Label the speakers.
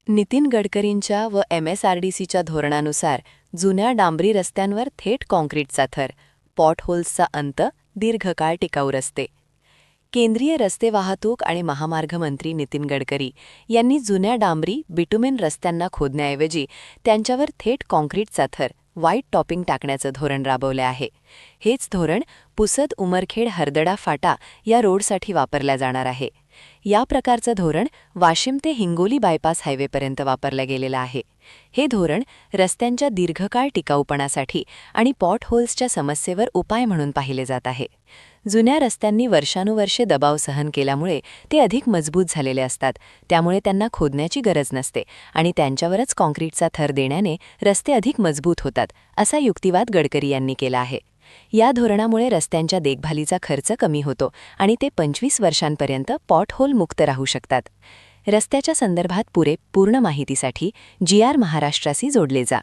Speaker 1: नितीन गडकरींच्या व MSRDCच्या धोरणानुसार जुन्या डांबरी रस्त्यांवर थेट काँक्रीटचा थर, पॉटहोल्सचा अंत, दीर्घकाळ टिकाऊ रस्ते. केंद्रीय रस्ते वाहतूक आणि महामार्ग मंत्री नितीन गडकरी यांनी जुन्या डांबरी बिटुमेन रस्त्यांना खोदण्याऐवजी त्यांच्यावर थेट काँक्रीटचा थर, व्हाईट टॉपिंग टाकण्याचं धोरण राबवले आहे. हेच धोरण पुसद उमरखेड हरदडा फाटा या रोडसाठी वापरल्या जाणार आहे. या प्रकारचं धोरण वाशिम ते हिंगोली बायपास हायवेपर्यंत वापरलं गेलेलं आहे. हे धोरण रस्त्यांच्या दीर्घकाळ टिकाऊपणासाठी आणि पॉटहोल्सच्या समस्येवर उपाय म्हणून पाहिले जात आहे. जुन्या रस्त्यांनी वर्षानुवर्षे दबाव सहन केल्यामुळे ते अधिक मजबूत झालेले असतात, त्यामुळे त्यांना खोदण्याची गरज नसते आणि त्यांच्यावरच काँक्रीटचा थर देण्याने रस्ते अधिक मजबूत होतात, असा युक्तिवाद गडकरी यांनी केला आहे. या धोरणामुळे रस्त्यांच्या देखभालीचा खर्च कमी होतो आणि ते 25 वर्षांपर्यंत पॉटहोल मुक्त राहू शकतात. रस्त्याच्या संदर्भात पूर्ण माहितीसाठी GR महाराष्ट्राशी जोडले जा.